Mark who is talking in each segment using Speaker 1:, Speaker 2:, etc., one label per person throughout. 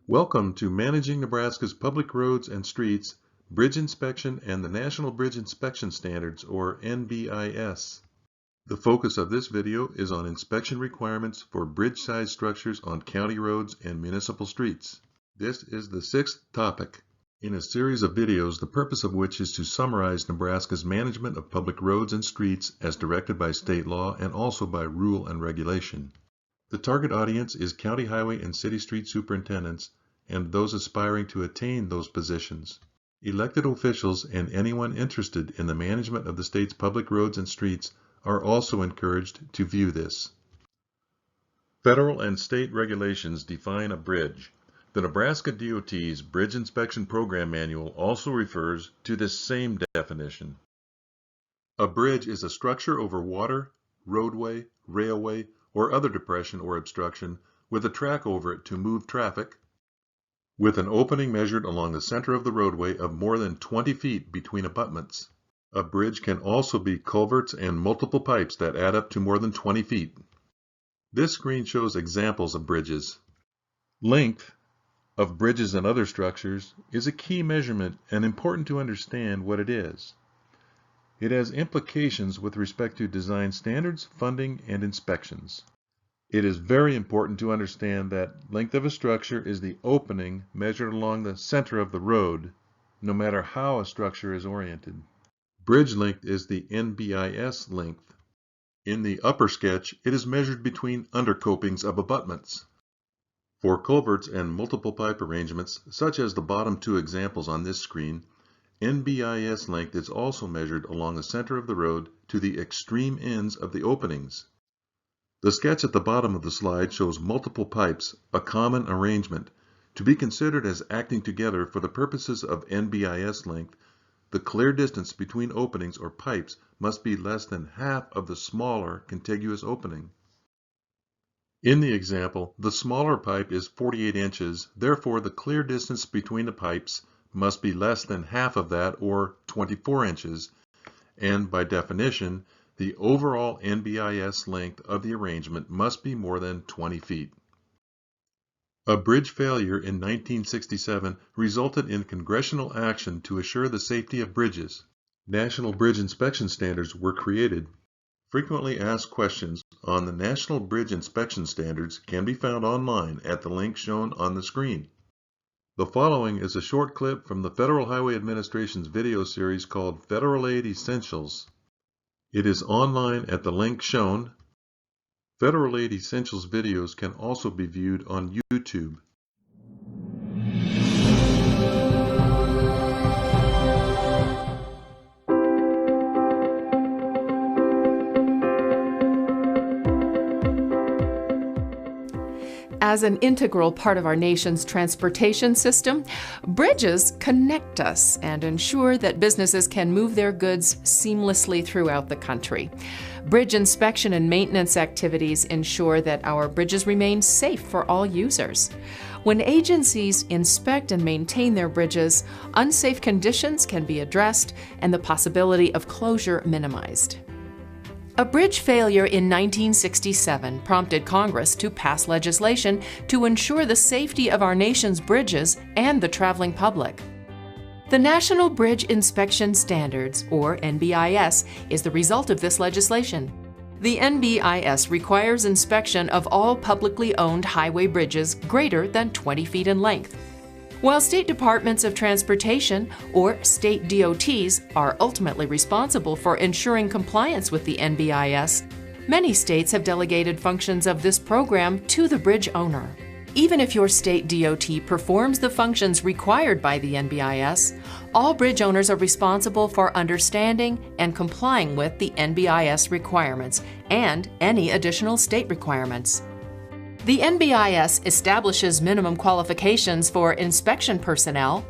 Speaker 1: Welcome to Managing Nebraska's Public Roads and Streets, Bridge Inspection and the National Bridge Inspection Standards, or NBIS. The focus of this video is on inspection requirements for bridge-sized structures on county roads and municipal streets. This is the sixth topic in a series of videos, the purpose of which is to summarize Nebraska's management of public roads and streets as directed by state law and also by rule and regulation. The target audience is county highway and city street superintendents and those aspiring to attain those positions. Elected officials and anyone interested in the management of the state's public roads and streets are also encouraged to view this. Federal and state regulations define a bridge. The Nebraska DOT's Bridge Inspection Program Manual also refers to this same definition. A bridge is a structure over water, roadway, railway, or other depression or obstruction with a track over it to move traffic, with an opening measured along the center of the roadway of more than 20 feet between abutments. A bridge can also be culverts and multiple pipes that add up to more than 20 feet. This screen shows examples of bridges. Length of bridges and other structures is a key measurement and important to understand what it is. It has implications with respect to design standards, funding, and inspections. It is very important to understand that length of a structure is the opening measured along the center of the road, no matter how a structure is oriented. Bridge length is the NBIS length. In the upper sketch, it is measured between undercopings of abutments. For culverts and multiple pipe arrangements, such as the bottom two examples on this screen, NBIS length is also measured along the center of the road to the extreme ends of the openings. The sketch at the bottom of the slide shows multiple pipes, a common arrangement. To be considered as acting together for the purposes of NBIS length, the clear distance between openings or pipes must be less than half of the smaller contiguous opening. In the example, the smaller pipe is 48 inches, therefore the clear distance between the pipes must be less than half of that, or 24 inches, and by definition, the overall NBIS length of the arrangement must be more than 20 feet. A bridge failure in 1967 resulted in congressional action to assure the safety of bridges. National Bridge Inspection Standards were created. Frequently asked questions on the National Bridge Inspection Standards can be found online at the link shown on the screen. The following is a short clip from the Federal Highway Administration's video series called Federal Aid Essentials. It is online at the link shown. Federal Aid Essentials videos can also be viewed on YouTube.
Speaker 2: As an integral part of our nation's transportation system, bridges connect us and ensure that businesses can move their goods seamlessly throughout the country. Bridge inspection and maintenance activities ensure that our bridges remain safe for all users. When agencies inspect and maintain their bridges, unsafe conditions can be addressed and the possibility of closure minimized. A bridge failure in 1967 prompted Congress to pass legislation to ensure the safety of our nation's bridges and the traveling public. The National Bridge Inspection Standards, or NBIS, is the result of this legislation. The NBIS requires inspection of all publicly owned highway bridges greater than 20 feet in length. While state departments of transportation, or state DOTs, are ultimately responsible for ensuring compliance with the NBIS, many states have delegated functions of this program to the bridge owner. Even if your state DOT performs the functions required by the NBIS, all bridge owners are responsible for understanding and complying with the NBIS requirements and any additional state requirements. The NBIS establishes minimum qualifications for inspection personnel,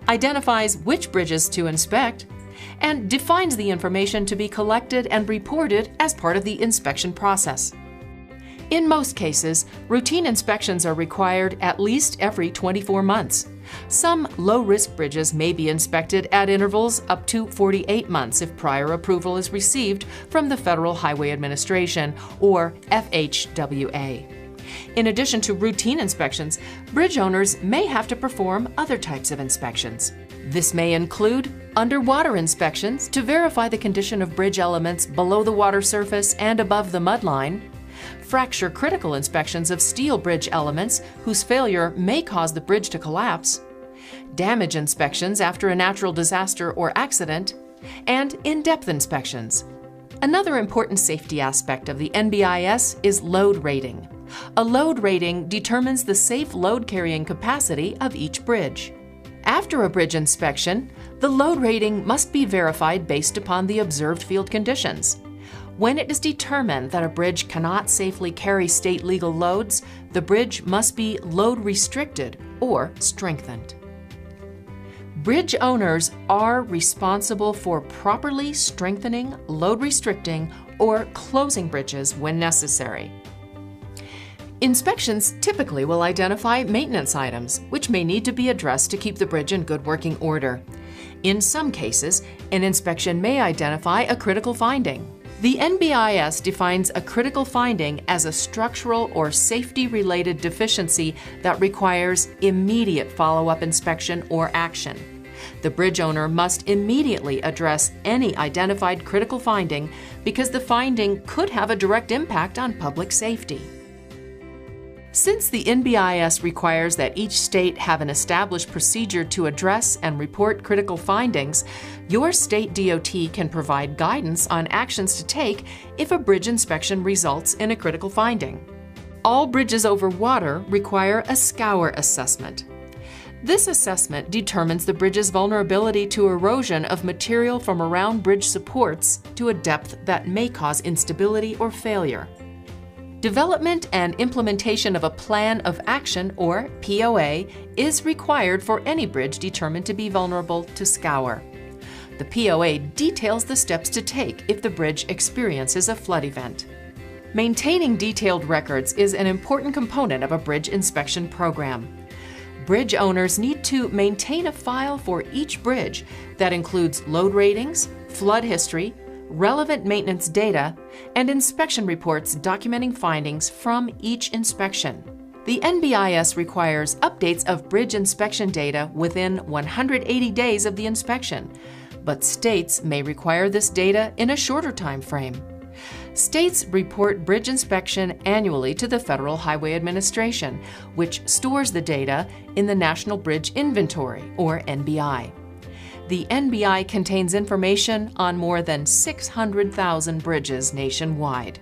Speaker 2: identifies which bridges to inspect, and defines the information to be collected and reported as part of the inspection process. In most cases, routine inspections are required at least every 24 months. Some low-risk bridges may be inspected at intervals up to 48 months if prior approval is received from the Federal Highway Administration, or FHWA. In addition to routine inspections, bridge owners may have to perform other types of inspections. This may include underwater inspections to verify the condition of bridge elements below the water surface and above the mudline, fracture critical inspections of steel bridge elements whose failure may cause the bridge to collapse, damage inspections after a natural disaster or accident, and in-depth inspections. Another important safety aspect of the NBIS is load rating. A load rating determines the safe load-carrying capacity of each bridge. After a bridge inspection, the load rating must be verified based upon the observed field conditions. When it is determined that a bridge cannot safely carry state legal loads, the bridge must be load restricted or strengthened. Bridge owners are responsible for properly strengthening, load restricting, or closing bridges when necessary. Inspections typically will identify maintenance items, which may need to be addressed to keep the bridge in good working order. In some cases, an inspection may identify a critical finding. The NBIS defines a critical finding as a structural or safety-related deficiency that requires immediate follow-up inspection or action. The bridge owner must immediately address any identified critical finding because the finding could have a direct impact on public safety. Since the NBIS requires that each state have an established procedure to address and report critical findings, your state DOT can provide guidance on actions to take if a bridge inspection results in a critical finding. All bridges over water require a scour assessment. This assessment determines the bridge's vulnerability to erosion of material from around bridge supports to a depth that may cause instability or failure. Development and implementation of a Plan of Action, or POA, is required for any bridge determined to be vulnerable to scour. The POA details the steps to take if the bridge experiences a flood event. Maintaining detailed records is an important component of a bridge inspection program. Bridge owners need to maintain a file for each bridge that includes load ratings, flood history, relevant maintenance data, and inspection reports documenting findings from each inspection. The NBIS requires updates of bridge inspection data within 180 days of the inspection, but states may require this data in a shorter time frame. States report bridge inspection annually to the Federal Highway Administration, which stores the data in the National Bridge Inventory, or NBI. The NBI contains information on more than 600,000 bridges nationwide.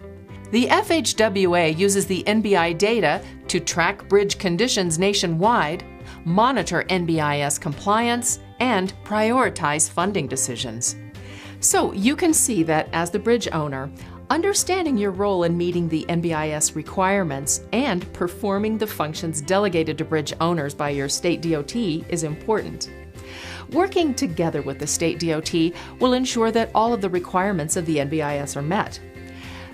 Speaker 2: The FHWA uses the NBI data to track bridge conditions nationwide, monitor NBIS compliance, and prioritize funding decisions. So you can see that as the bridge owner, understanding your role in meeting the NBIS requirements and performing the functions delegated to bridge owners by your state DOT is important. Working together with the state DOT will ensure that all of the requirements of the NBIS are met.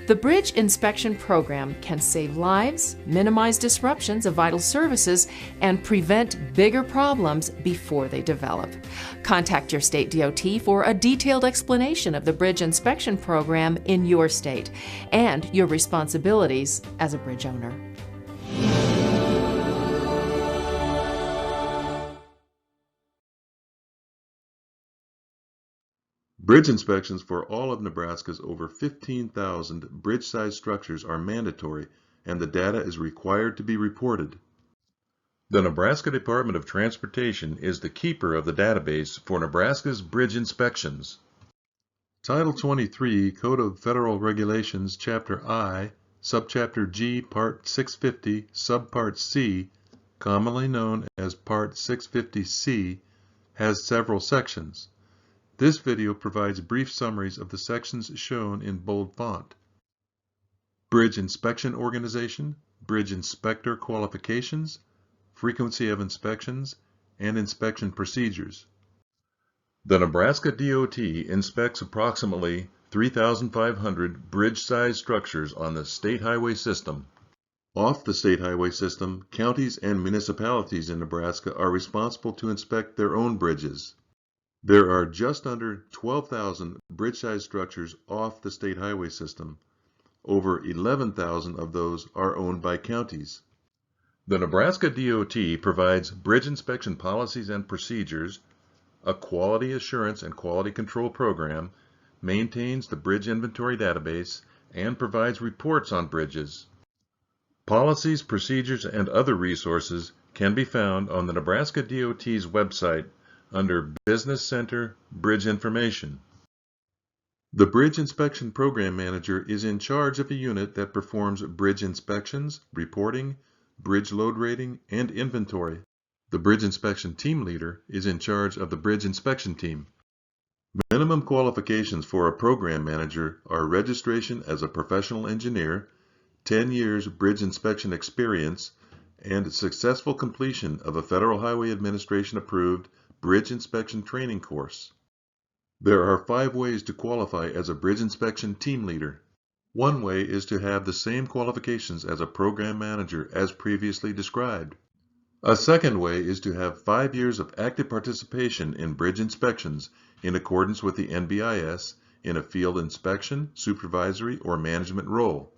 Speaker 2: The Bridge Inspection Program can save lives, minimize disruptions of vital services, and prevent bigger problems before they develop. Contact your state DOT for a detailed explanation of the Bridge Inspection Program in your state and your responsibilities as a bridge owner.
Speaker 1: Bridge inspections for all of Nebraska's over 15,000 bridge-sized structures are mandatory, and the data is required to be reported. The Nebraska Department of Transportation is the keeper of the database for Nebraska's bridge inspections. Title 23, Code of Federal Regulations, Chapter I, Subchapter G, Part 650, Subpart C, commonly known as Part 650C, has several sections. This video provides brief summaries of the sections shown in bold font. Bridge Inspection Organization, Bridge Inspector Qualifications, Frequency of Inspections, and Inspection Procedures. The Nebraska DOT inspects approximately 3,500 bridge-sized structures on the state highway system. Off the state highway system, counties and municipalities in Nebraska are responsible to inspect their own bridges. There are just under 12,000 bridge-sized structures off the state highway system. Over 11,000 of those are owned by counties. The Nebraska DOT provides bridge inspection policies and procedures, a quality assurance and quality control program, maintains the bridge inventory database, and provides reports on bridges. Policies, procedures, and other resources can be found on the Nebraska DOT's website under Business Center Bridge Information. The Bridge Inspection Program Manager is in charge of a unit that performs bridge inspections, reporting, bridge load rating, and inventory. The Bridge Inspection Team Leader is in charge of the Bridge Inspection Team. Minimum qualifications for a program manager are registration as a professional engineer, 10 years bridge inspection experience, and successful completion of a Federal Highway Administration approved bridge inspection training course. There are 5 ways to qualify as a bridge inspection team leader. One way is to have the same qualifications as a program manager as previously described. A second way is to have 5 years of active participation in bridge inspections in accordance with the NBIS in a field inspection, supervisory, or management role,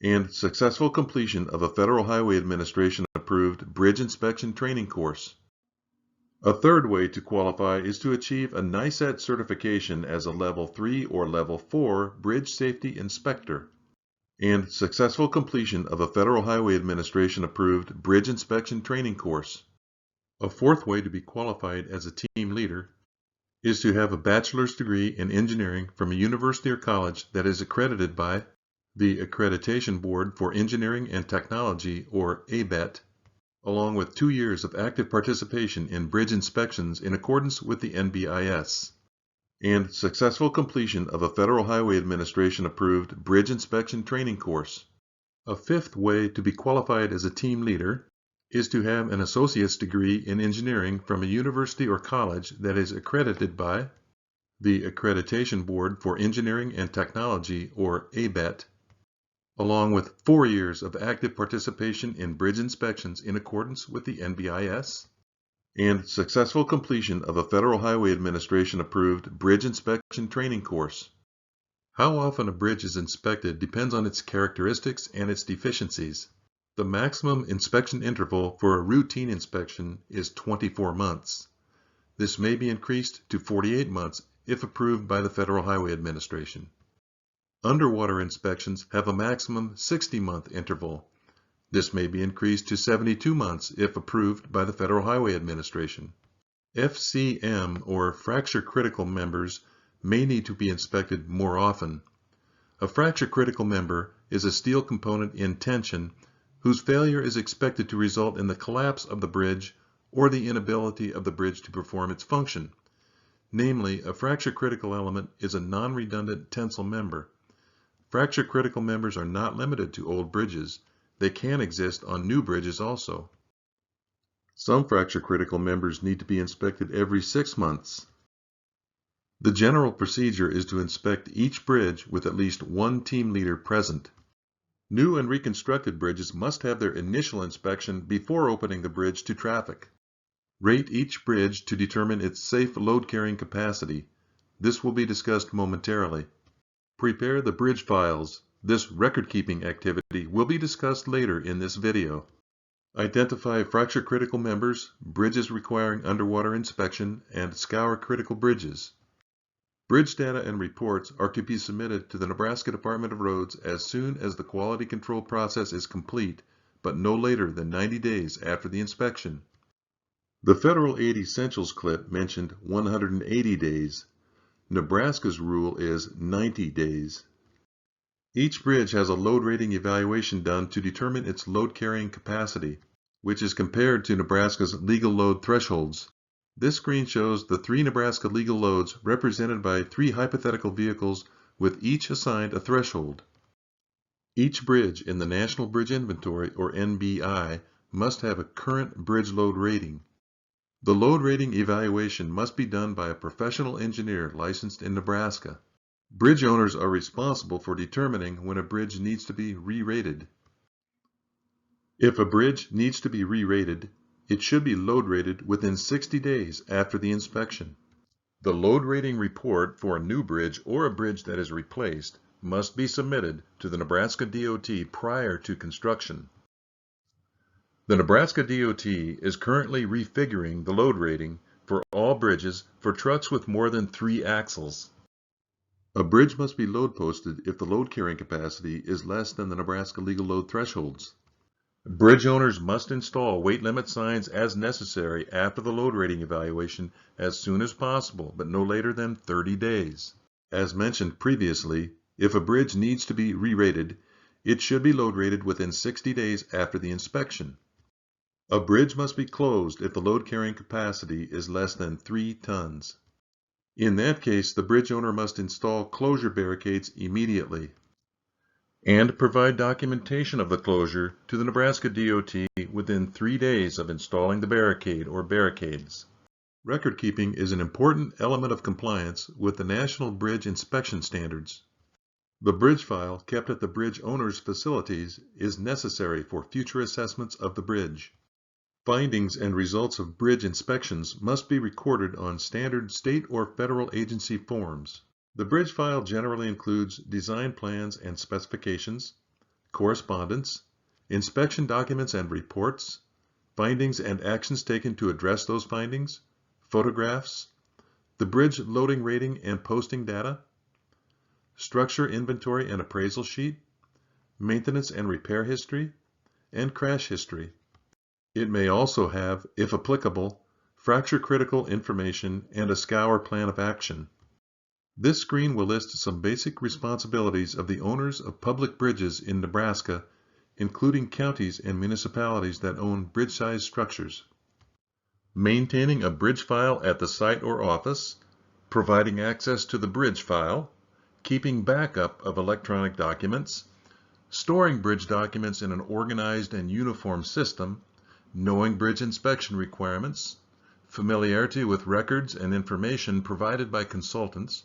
Speaker 1: and successful completion of a Federal Highway Administration approved bridge inspection training course. A third way to qualify is to achieve a NISAT certification as a Level 3 or Level 4 Bridge Safety Inspector, and successful completion of a Federal Highway Administration approved bridge inspection training course. A fourth way to be qualified as a team leader is to have a bachelor's degree in engineering from a university or college that is accredited by the Accreditation Board for Engineering and Technology, or ABET, along with 2 years of active participation in bridge inspections in accordance with the NBIS, and successful completion of a Federal Highway Administration approved bridge inspection training course. A fifth way to be qualified as a team leader is to have an associate's degree in engineering from a university or college that is accredited by the Accreditation Board for Engineering and Technology, or ABET, along with 4 years of active participation in bridge inspections in accordance with the NBIS, and successful completion of a Federal Highway Administration approved bridge inspection training course. How often a bridge is inspected depends on its characteristics and its deficiencies. The maximum inspection interval for a routine inspection is 24 months. This may be increased to 48 months if approved by the Federal Highway Administration. Underwater inspections have a maximum 60-month interval. This may be increased to 72 months if approved by the Federal Highway Administration. FCM, or fracture critical members, may need to be inspected more often. A fracture critical member is a steel component in tension whose failure is expected to result in the collapse of the bridge or the inability of the bridge to perform its function. Namely, a fracture critical element is a non-redundant tensile member. Fracture critical members are not limited to old bridges. They can exist on new bridges also. Some fracture critical members need to be inspected every 6 months. The general procedure is to inspect each bridge with at least one team leader present. New and reconstructed bridges must have their initial inspection before opening the bridge to traffic. Rate each bridge to determine its safe load carrying capacity. This will be discussed momentarily. Prepare the bridge files. This record-keeping activity will be discussed later in this video. Identify fracture critical members, bridges requiring underwater inspection, and scour critical bridges. Bridge data and reports are to be submitted to the Nebraska Department of Roads as soon as the quality control process is complete, but no later than 90 days after the inspection. The Federal Aid Essentials clip mentioned 180 days. Nebraska's rule is 90 days. Each bridge has a load rating evaluation done to determine its load carrying capacity, which is compared to Nebraska's legal load thresholds. This screen shows the 3 Nebraska legal loads represented by 3 hypothetical vehicles with each assigned a threshold. Each bridge in the National Bridge Inventory, or NBI, must have a current bridge load rating. The load rating evaluation must be done by a professional engineer licensed in Nebraska. Bridge owners are responsible for determining when a bridge needs to be re-rated. If a bridge needs to be re-rated, it should be load rated within 60 days after the inspection. The load rating report for a new bridge or a bridge that is replaced must be submitted to the Nebraska DOT prior to construction. The Nebraska DOT is currently refiguring the load rating for all bridges for trucks with more than 3 axles. A bridge must be load posted if the load carrying capacity is less than the Nebraska legal load thresholds. Bridge owners must install weight limit signs as necessary after the load rating evaluation as soon as possible, but no later than 30 days. As mentioned previously, if a bridge needs to be re-rated, it should be load rated within 60 days after the inspection. A bridge must be closed if the load carrying capacity is less than 3 tons. In that case, the bridge owner must install closure barricades immediately and provide documentation of the closure to the Nebraska DOT within 3 days of installing the barricade or barricades. Record keeping is an important element of compliance with the National Bridge Inspection Standards. The bridge file kept at the bridge owner's facilities is necessary for future assessments of the bridge. Findings and results of bridge inspections must be recorded on standard state or federal agency forms. The bridge file generally includes design plans and specifications, correspondence, inspection documents and reports, findings and actions taken to address those findings, photographs, the bridge loading rating and posting data, structure inventory and appraisal sheet, maintenance and repair history, and crash history. It may also have, if applicable, fracture critical information and a scour plan of action. This screen will list some basic responsibilities of the owners of public bridges in Nebraska, including counties and municipalities that own bridge-sized structures. Maintaining a bridge file at the site or office, providing access to the bridge file, keeping backup of electronic documents, storing bridge documents in an organized and uniform system, knowing bridge inspection requirements, familiarity with records and information provided by consultants,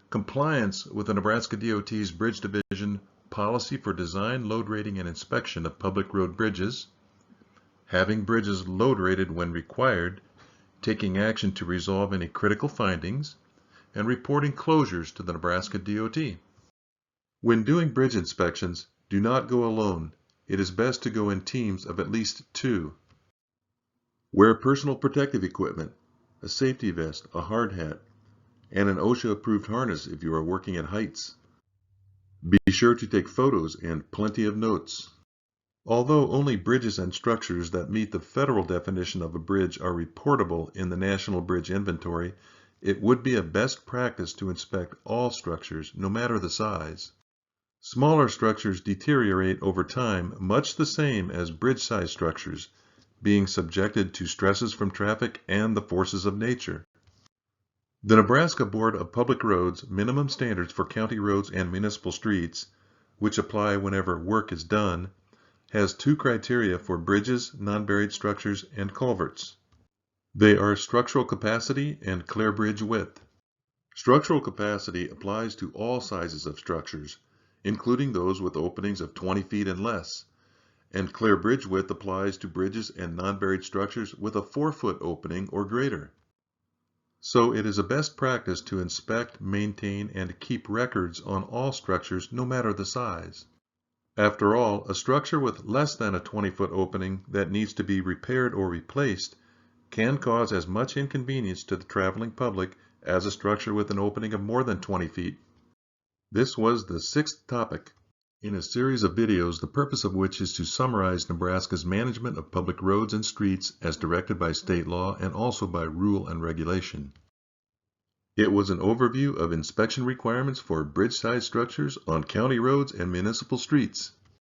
Speaker 1: compliance with the Nebraska DOT's Bridge Division policy for design, load rating, and inspection of public road bridges, having bridges load rated when required, taking action to resolve any critical findings, and reporting closures to the Nebraska DOT. When doing bridge inspections, do not go alone. It is best to go in teams of at least 2. Wear personal protective equipment, a safety vest, a hard hat, and an OSHA-approved harness if you are working at heights. Be sure to take photos and plenty of notes. Although only bridges and structures that meet the federal definition of a bridge are reportable in the National Bridge Inventory, it would be a best practice to inspect all structures, no matter the size. Smaller structures deteriorate over time much the same as bridge-sized structures, being subjected to stresses from traffic and the forces of nature. The Nebraska Board of Public Roads minimum standards for county roads and municipal streets, which apply whenever work is done, has 2 criteria for bridges, non-buried structures, and culverts. They are structural capacity and clear bridge width. Structural capacity applies to all sizes of structures, including those with openings of 20 feet and less, and clear bridge width applies to bridges and non-buried structures with a 4-foot opening or greater. So it is a best practice to inspect, maintain, and keep records on all structures no matter the size. After all, a structure with less than a 20-foot opening that needs to be repaired or replaced can cause as much inconvenience to the traveling public as a structure with an opening of more than 20 feet. This was the 6th topic in a series of videos, the purpose of which is to summarize Nebraska's management of public roads and streets as directed by state law and also by rule and regulation. It was an overview of inspection requirements for bridge-sized structures on county roads and municipal streets.